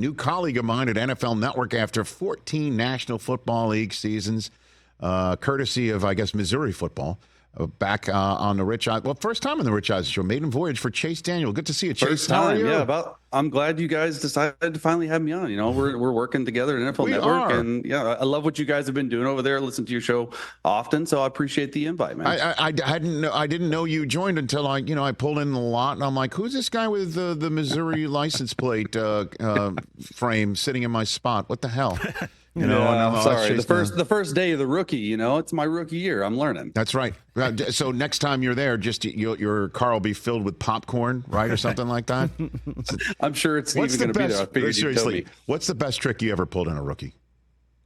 new colleague of mine at NFL Network after 14 National Football League seasons, courtesy of, I guess, Missouri football. Back on the Rich Eisen. Well, first time on the Rich Eisen Show, maiden voyage for Chase Daniel. Good to see you, Chase. First How are time, you? yeah. I'm glad you guys decided to finally have me on. You know, we're working together at NFL Network, and yeah, I love what you guys have been doing over there. I listen to your show often, so I appreciate the invite, man. I didn't know you joined until I pulled in the lot, and I'm like, who's this guy with the Missouri license plate frame sitting in my spot? What the hell? You know, I'm sorry. The first day of the rookie, you know, it's my rookie year. I'm learning. That's right. So next time you're there, just your car will be filled with popcorn, right, or something like that. I'm sure it's even going to be there. I figured you'd tell me. What's the best trick you ever pulled on a rookie?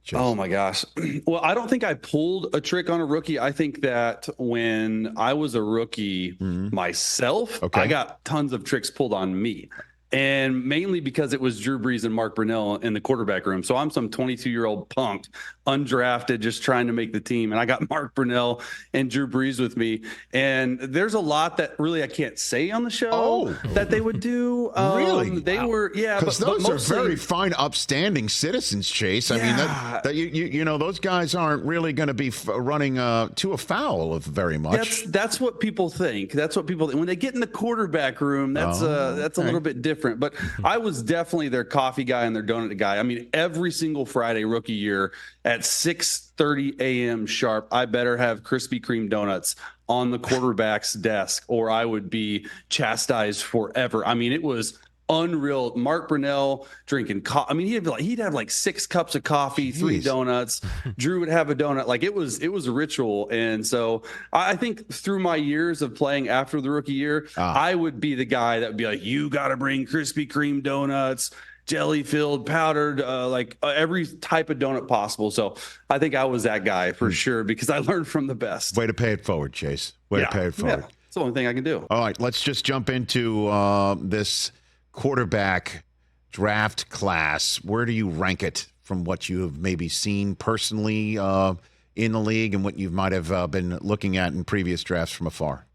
Chase? Oh my gosh. Well, I don't think I pulled a trick on a rookie. I think that when I was a rookie myself, I got tons of tricks pulled on me. And mainly because it was Drew Brees and Mark Brunell in the quarterback room. So I'm some 22-year-old punk, undrafted, just trying to make the team. And I got Mark Brunell and Drew Brees with me. And there's a lot that really I can't say on the show that they would do. Really? They were, yeah. Because those are very fine, upstanding citizens, Chase. I mean, that you know, those guys aren't really going to be running to afoul of very much. That's what people think. That's what people think. When they get in the quarterback room, that's a little bit different. But I was definitely their coffee guy and their donut guy. I mean, every single Friday rookie year at 6:30 a.m. sharp, I better have Krispy Kreme donuts on the quarterback's desk or I would be chastised forever. I mean, it was unreal. Mark Brunell drinking coffee. I mean, he'd have like 6 cups of coffee, 3 donuts. Drew would have a donut. Like it was a ritual. And so I think through my years of playing after the rookie year, I would be the guy that would be like, you got to bring Krispy Kreme donuts, jelly filled, powdered, every type of donut possible. So I think I was that guy for sure because I learned from the best. Way to pay it forward, Chase. Way to pay it forward. Yeah. It's the only thing I can do. All right, let's just jump into this quarterback draft class. Where do you rank it from what you have maybe seen personally in the league and what you might have been looking at in previous drafts from afar?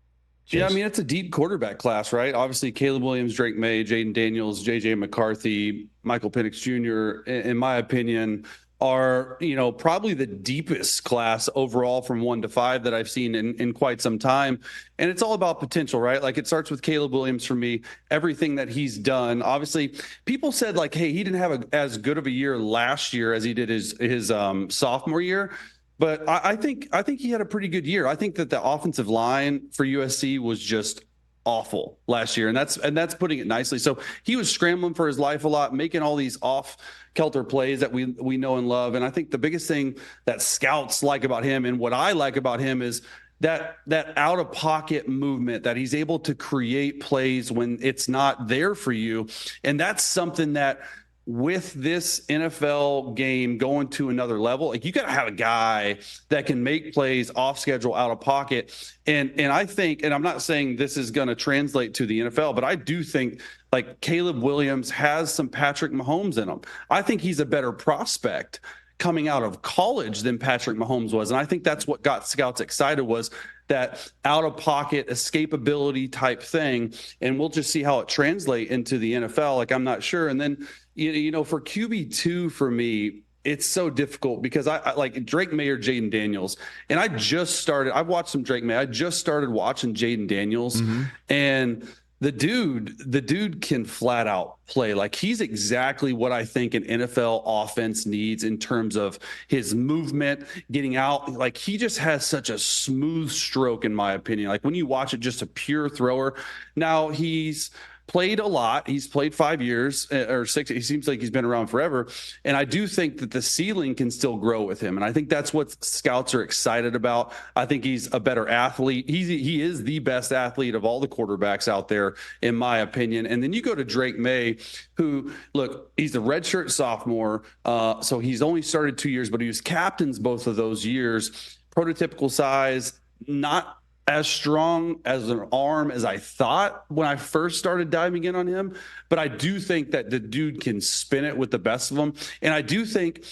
Yeah, I mean, it's a deep quarterback class, right? Obviously, Caleb Williams, Drake May, Jaden Daniels, J.J. McCarthy, Michael Penix Jr., in my opinion, are, you know, probably the deepest class overall from 1 to 5 that I've seen in quite some time. And it's all about potential, right? Like it starts with Caleb Williams for me, everything that he's done. Obviously, people said like, hey, he didn't have as good of a year last year as he did his sophomore year. But I think he had a pretty good year. I think that the offensive line for USC was just awful last year, and that's putting it nicely. So he was scrambling for his life a lot, making all these off-kilter plays that we know and love. And I think the biggest thing that scouts like about him and what I like about him is that out-of-pocket movement, that he's able to create plays when it's not there for you. And that's something that with this NFL game going to another level, like you got to have a guy that can make plays off schedule, out of pocket. And I think, and I'm not saying this is going to translate to the NFL, but I do think like Caleb Williams has some Patrick Mahomes in him. I think he's a better prospect coming out of college than Patrick Mahomes was. And I think that's what got scouts excited, was that out of pocket escapability type thing. And we'll just see how it translates into the NFL. Like, I'm not sure. And then, you know, for QB2 for me, it's so difficult because I like Drake May or Jaden Daniels. And I've watched some Drake May. I just started watching Jaden Daniels, and the dude can flat out play. Like, he's exactly what I think an NFL offense needs in terms of his movement, getting out. Like, he just has such a smooth stroke, in my opinion. Like, when you watch it, just a pure thrower. Now, he's played a lot. He's played 5 years or 6. He seems like he's been around forever. And I do think that the ceiling can still grow with him. And I think that's what scouts are excited about. I think he's a better athlete. He is the best athlete of all the quarterbacks out there, in my opinion. And then you go to Drake May, who, look, he's a redshirt sophomore. So he's only started 2 years, but he was captains both of those years. Prototypical size, not as strong as an arm as I thought when I first started diving in on him. But I do think that the dude can spin it with the best of them. And I do think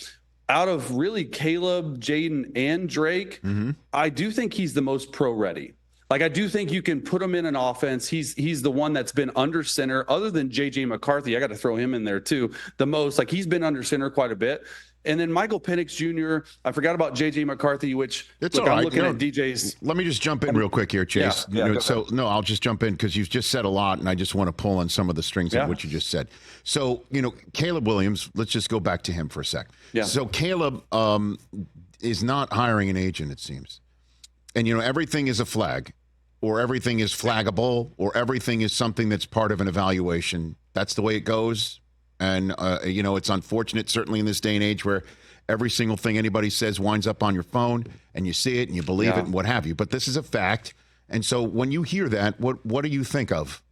out of really Caleb, Jaden, and Drake, I do think he's the most pro ready. Like, I do think you can put him in an offense. He's the one that's been under center, other than JJ McCarthy. I got to throw him in there too. The most, like, he's been under center quite a bit. And then Michael Penix Jr. I forgot about JJ McCarthy, which it's all right. I'm looking at DJ's. Let me just jump in real quick here, Chase. I'll just jump in because you've just said a lot, and I just want to pull on some of the strings of what you just said. So, Caleb Williams, let's just go back to him for a sec. Yeah. So Caleb is not hiring an agent, it seems. And, everything is a flag, or everything is flaggable, or everything is something that's part of an evaluation. That's the way it goes. And, it's unfortunate, certainly in this day and age, where every single thing anybody says winds up on your phone and you see it and you believe it and what have you. But this is a fact. And so when you hear that, what do you think of?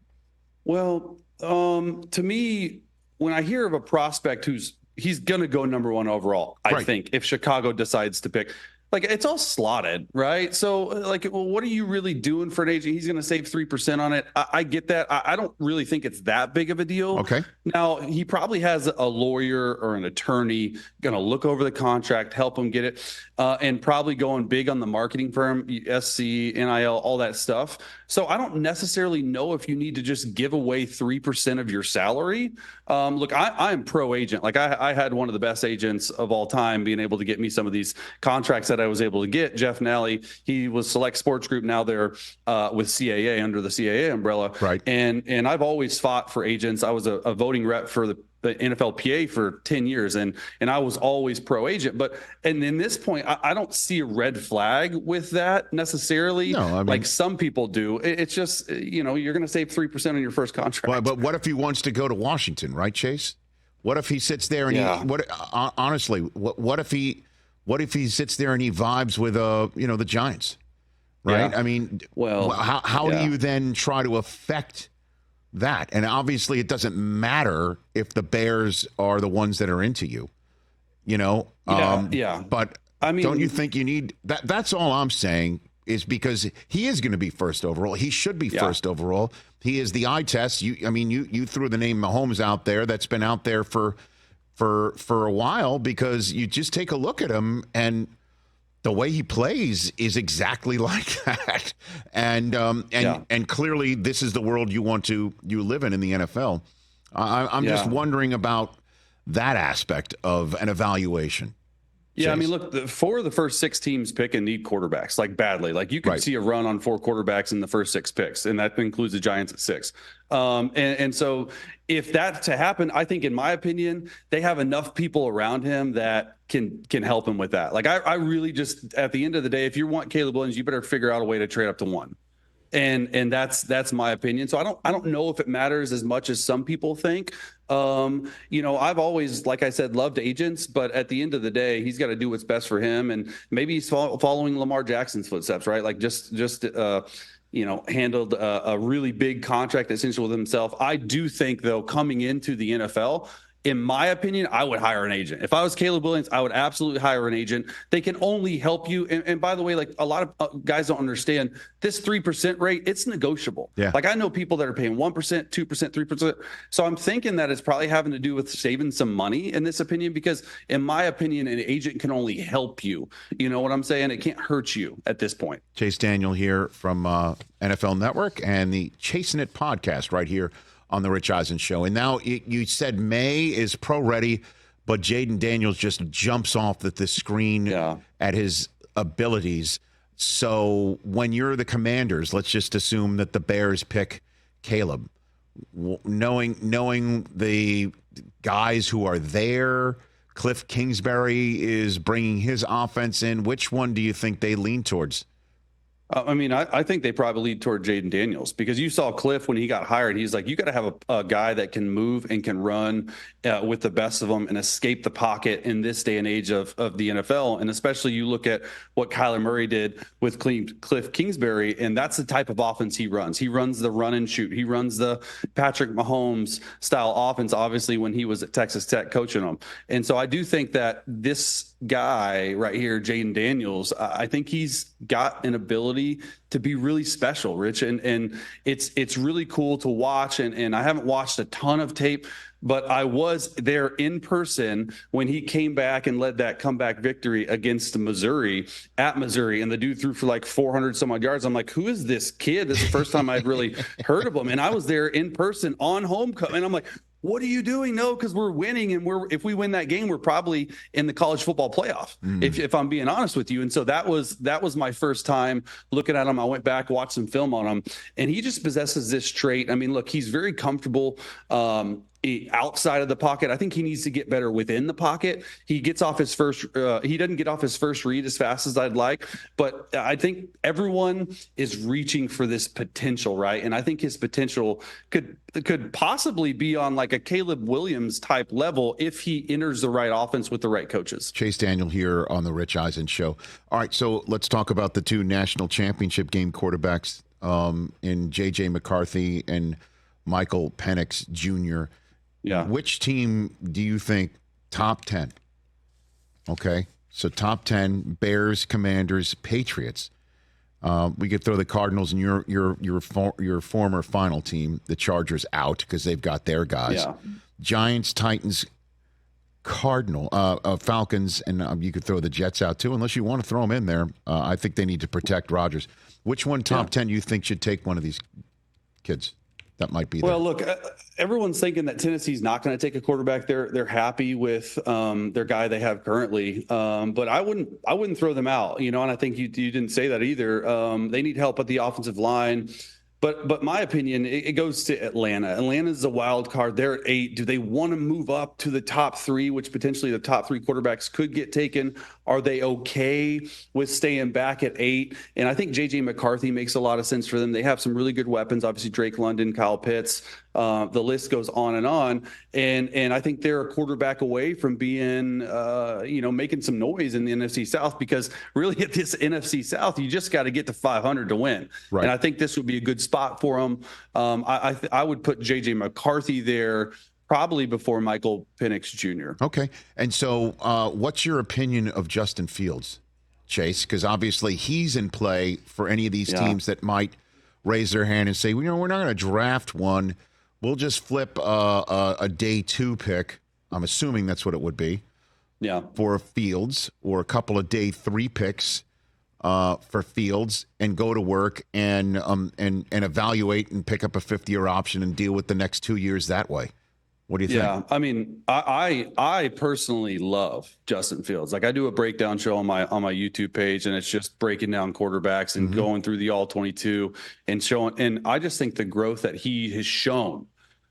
Well, to me, when I hear of a prospect he's going to go number 1 overall, I think, if Chicago decides to pick. Like, it's all slotted, right? So, well, what are you really doing for an agent? He's going to save 3% on it. I get that. I don't really think it's that big of a deal. Okay. Now, he probably has a lawyer or an attorney going to look over the contract, help him get it, and probably going big on the marketing firm, SC, NIL, all that stuff. So I don't necessarily know if you need to just give away 3% of your salary. Look, I am pro agent. Like, I had one of the best agents of all time being able to get me some of these contracts that I was able to get. Jeff Nally, he was Select Sports Group. Now they're with CAA, under the CAA umbrella. Right. And I've always fought for agents. I was a voting rep for the NFLPA for 10 years, and I was always pro agent. And in this point, I don't see a red flag with that necessarily. No, I mean, like some people do. It's just, you're going to save 3% on your first contract. But what if he wants to go to Washington, right, Chase? What if he sits there and honestly, what if he sits there and he vibes with the Giants, right? Yeah. I mean, well, how do you then try to affect that? And obviously, it doesn't matter if the Bears are the ones that are into you, But I mean, don't you think you need that? That's all I'm saying, is because he is going to be first overall. He should be first overall. He is the eye test. You threw the name Mahomes out there. That's been out there for a while, because you just take a look at him and the way he plays is exactly like that. And clearly this is the world you live in the NFL. I'm just wondering about that aspect of an evaluation. Yeah, Chase. I mean, look, 4 of the first 6 teams pick and need quarterbacks, like, badly. Like, you could see a run on 4 quarterbacks in the first 6 picks, and that includes the Giants at 6. And so if that to happen, I think, in my opinion, they have enough people around him that can help him with that. Like, I really just, at the end of the day, if you want Caleb Williams, you better figure out a way to trade up to 1. And that's my opinion. So I don't know if it matters as much as some people think. I've always, like I said, loved agents, but at the end of the day, he's got to do what's best for him. And maybe he's following Lamar Jackson's footsteps, right? Like, just handled a really big contract essentially with himself. I do think, though, coming into the NFL, in my opinion, I would hire an agent. If I was Caleb Williams, I would absolutely hire an agent. They can only help you. And by the way, like, a lot of guys don't understand this 3% rate. It's negotiable. Yeah. Like, I know people that are paying 1%, 2%, 3%. So I'm thinking that it's probably having to do with saving some money, in this opinion, because in my opinion, an agent can only help you. You know what I'm saying? It can't hurt you at this point. Chase Daniel here from NFL Network and the Chasing It podcast right here on the Rich Eisen Show. And now you said May is pro ready, but Jaden Daniels just jumps off the screen at his abilities. So when you're the Commanders, let's just assume that the Bears pick Caleb, knowing the guys who are there, Cliff Kingsbury is bringing his offense in. Which one do you think they lean towards? I think they probably lead toward Jaden Daniels, because you saw Cliff when he got hired. He's like, you got to have a guy that can move and can run with the best of them and escape the pocket in this day and age of the NFL. And especially you look at what Kyler Murray did with Cliff Kingsbury, and that's the type of offense he runs. He runs the run and shoot. He runs the Patrick Mahomes style offense, obviously, when he was at Texas Tech coaching them. And so I do think that this guy right here, Jaden Daniels, I think he's got an ability to be really special, Rich, and it's really cool to watch. And I haven't watched a ton of tape, but I was there in person when he came back and led that comeback victory against Missouri at Missouri, and the dude threw for like 400 some odd yards. I'm like, who is this kid? This is the first time I'd really heard of him, and I was there in person on homecoming, and I'm like, what are you doing? No, because we're winning, and if we win that game, we're probably in the college football playoff. If I'm being honest with you, and so that was my first time looking at him. I went back, watched some film on him, and he just possesses this trait. I mean, look, he's very comfortable outside of the pocket. I think he needs to get better within the pocket. He gets off his first. He doesn't get off his first read as fast as I'd like, but I think everyone is reaching for this potential, right? And I think his potential could possibly be on like a Caleb Williams type level if he enters the right offense with the right coaches. Chase Daniel here on the Rich Eisen Show. All right, so let's talk about the two national championship game quarterbacks in J.J. McCarthy and Michael Penix Jr. Yeah. Which team do you think top 10? Okay, so top 10, Bears, Commanders, Patriots. We could throw the Cardinals and your former final team, the Chargers, out because they've got their guys. Yeah. Giants, Titans, Falcons, and you could throw the Jets out too, unless you want to throw them in there. I think they need to protect Rodgers. Which one top 10 you think should take one of these kids? That might be. Well, look, everyone's thinking that Tennessee's not going to take a quarterback. They're happy with their guy they have currently, but I wouldn't throw them out. And I think you didn't say that either. They need help at the offensive line. But my opinion, it goes to Atlanta. Atlanta's a wild card. They're at 8. Do they want to move up to the top 3, which potentially the top 3 quarterbacks could get taken? Are they okay with staying back at 8? And I think J.J. McCarthy makes a lot of sense for them. They have some really good weapons. Obviously, Drake London, Kyle Pitts. The list goes on and on. And I think they're a quarterback away from being, making some noise in the NFC South, because really at this NFC South, you just got to get to 500 to win. Right. And I think this would be a good spot for them. I would put J.J. McCarthy there probably before Michael Penix Jr. Okay. And so what's your opinion of Justin Fields, Chase? Because obviously he's in play for any of these teams that might raise their hand and say, we're not going to draft one. We'll just flip a day 2 pick. I'm assuming that's what it would be. Yeah. For Fields, or a couple of day 3 picks for Fields, and go to work and evaluate and pick up a 5th-year option and deal with the next 2 years that way. What do you think? Yeah, I mean, I personally love Justin Fields. Like, I do a breakdown show on my YouTube page, and it's just breaking down quarterbacks and going through the all 22 and showing. And I just think the growth that he has shown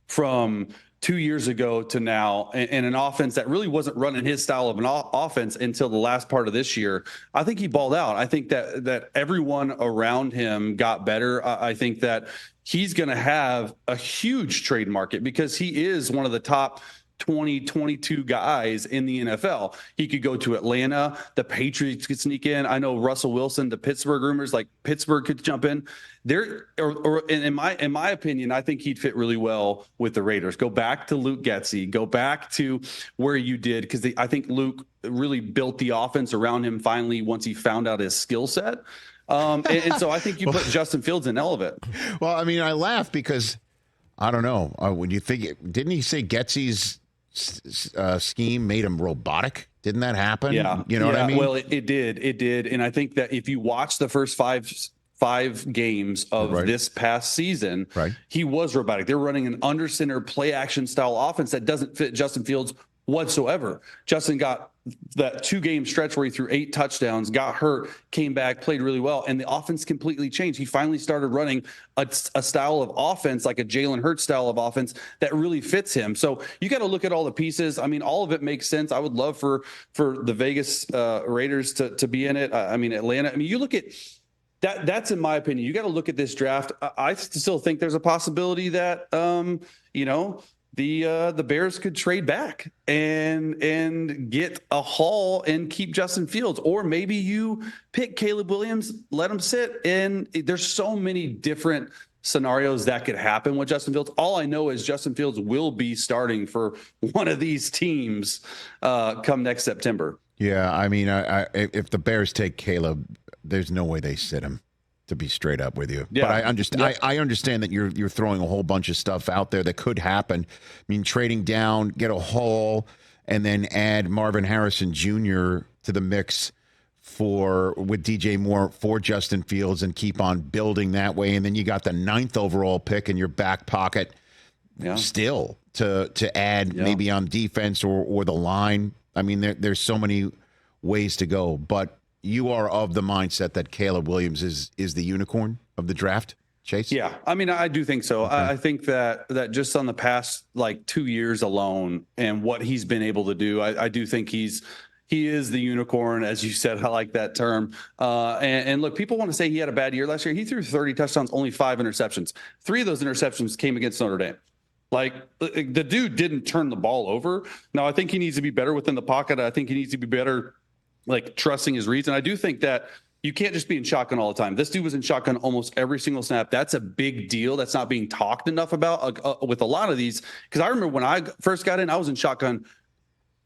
from 2 years ago to now, and an offense that really wasn't running his style of an offense until the last part of this year, I think he balled out. I think that everyone around him got better. I think that he's going to have a huge trade market because he is one of the top 20, 22 guys in the NFL. He could go to Atlanta. The Patriots could sneak in. I know Russell Wilson, the Pittsburgh rumors, like Pittsburgh could jump in there. Or in my opinion, I think he'd fit really well with the Raiders. Go back to Luke Getsy. Go back to where you did, because I think Luke really built the offense around him finally once he found out his skill set. And so I think you put Justin Fields in Elevate. Well, I mean, I laugh because I don't know. When you think, didn't he say Getsy's scheme made him robotic? Didn't that happen? Yeah. You know what I mean? Well, it did. And I think that if you watch the first five games of this past season, he was robotic. They're running an under center play action style offense that doesn't fit Justin Fields whatsoever. Justin got that 2-game stretch where he threw 8 touchdowns, got hurt, came back, played really well, and the offense completely changed. He finally started running a style of offense, like a Jalen Hurts style of offense, that really fits him. So you got to look at all the pieces. I mean, all of it makes sense. I would love for the Vegas Raiders to be in it. I mean, Atlanta. I mean, you look at that's in my opinion. You got to look at this draft. I still think there's a possibility that the Bears could trade back and get a haul and keep Justin Fields, or maybe you pick Caleb Williams, let him sit. And there's so many different scenarios that could happen with Justin Fields. All I know is Justin Fields will be starting for one of these teams come next September. Yeah, I mean, if the Bears take Caleb, there's no way they sit him. To be straight up with you, Yeah. but I understand. Yep. I understand that you're throwing a whole bunch of stuff out there that could happen. I mean, trading down, get a haul, and then add Marvin Harrison Jr. to the mix with DJ Moore for Justin Fields, and keep on building that way. And then you got the 9th overall pick in your back pocket, still to add maybe on defense or the line. I mean, there's so many ways to go, but. You are of the mindset that Caleb Williams is the unicorn of the draft, Chase? Yeah, I mean, I do think so. Okay. I think that just on the past 2 years alone and what he's been able to do, I do think he is the unicorn, as you said. I like that term. And look, people want to say he had a bad year last year. He threw 30 touchdowns, only 5 interceptions. 3 of those interceptions came against Notre Dame. The dude didn't turn the ball over. Now, I think he needs to be better within the pocket. I think he needs to be better trusting his reads. And I do think that you can't just be in shotgun all the time. This dude was in shotgun almost every single snap. That's a big deal. That's not being talked enough about with a lot of these. Because I remember when I first got in, I was in shotgun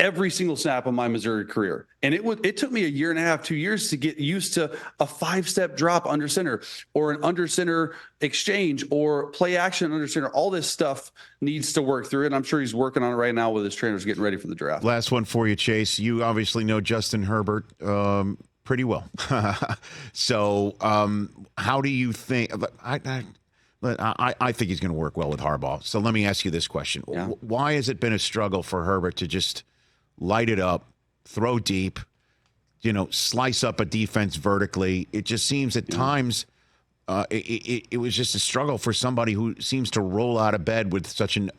every single snap of my Missouri career. And it took me 1.5 years, 2 years to get used to a 5-step drop under center, or an under center exchange, or play action under center. All this stuff needs to work through it. And I'm sure he's working on it right now with his trainers getting ready for the draft. Last one for you, Chase. You obviously know Justin Herbert pretty well. So how do you think I think he's going to work well with Harbaugh. So let me ask you this question. Yeah. Why has it been a struggle for Herbert to just light it up, throw deep, slice up a defense vertically? It just seems at times it was just a struggle for somebody who seems to roll out of bed with such an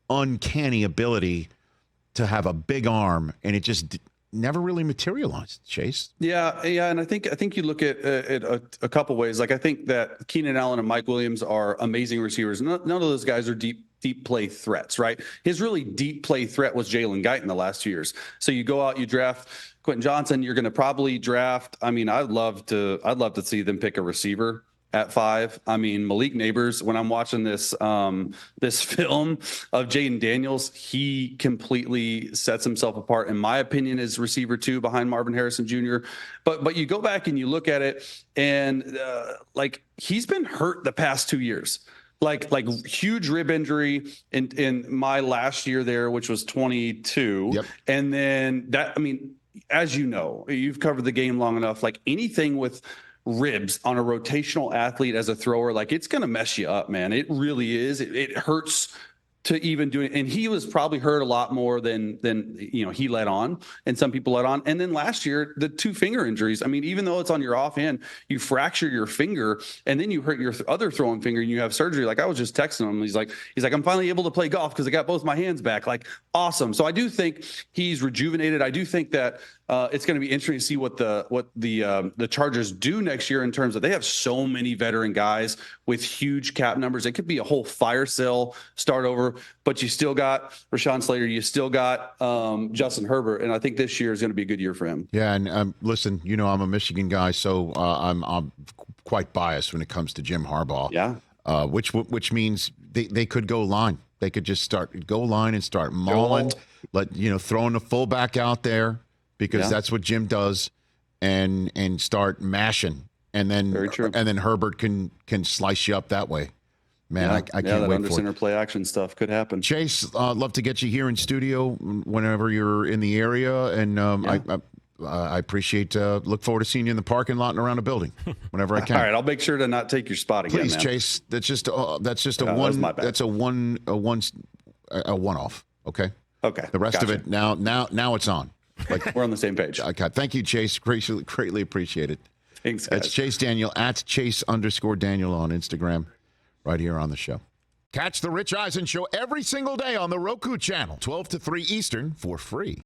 uncanny ability to have a big arm, and it just never really materialized, Chase. Yeah, and I think you look at it a couple ways. I think that Keenan Allen and Mike Williams are amazing receivers. None of those guys are deep play threats, right? His really deep play threat was Jalen Guyton the last 2 years. So you go out, you draft Quentin Johnson. You're going to probably draft. I mean, I'd love to see them pick a receiver at 5. I mean, Malik Neighbors, when I'm watching this this film of Jaden Daniels, he completely sets himself apart, in my opinion, as receiver 2 behind Marvin Harrison Jr. But you go back and you look at it, and he's been hurt the past 2 years. Huge rib injury in my last year there, which was 22. Yep. And then as you know, you've covered the game long enough, anything with ribs on a rotational athlete as a thrower, it's going to mess you up, man. It really is. It hurts to even do it. And he was probably hurt a lot more than he let on, and some people let on. And then last year, the 2 finger injuries. I mean, even though it's on your offhand, you fracture your finger, and then you hurt your other throwing finger, and you have surgery. I was just texting him. He's like, I'm finally able to play golf because I got both my hands back. Awesome. So I do think he's rejuvenated. I do think that it's going to be interesting to see what the Chargers do next year, in terms of they have so many veteran guys with huge cap numbers. It could be a whole fire sale start over, but you still got Rashawn Slater, you still got Justin Herbert, and I think this year is going to be a good year for him. Yeah, and listen, I'm a Michigan guy, so I'm quite biased when it comes to Jim Harbaugh. Yeah, which means they could go line. They could just go line and start mauling, throwing the fullback out there, because that's what Jim does, and start mashing, and then Herbert can slice you up that way. Man, I can't that wait under for center it. play action stuff could happen. Chase, love to get you here in studio whenever you're in the area, and I appreciate. Look forward to seeing you in the parking lot and around the building whenever I can. All right, I'll make sure to not take your spot again. Please, man. Chase. That's just a one. That's a one-off. Okay. Okay. The rest of it now it's on. We're on the same page. Okay. Thank you, Chase. Greatly appreciate it. Thanks, guys. That's Chase Daniel at Chase_Daniel on Instagram, right here on the show. Catch the Rich Eisen Show every single day on the Roku channel, 12 to 3 Eastern, for free.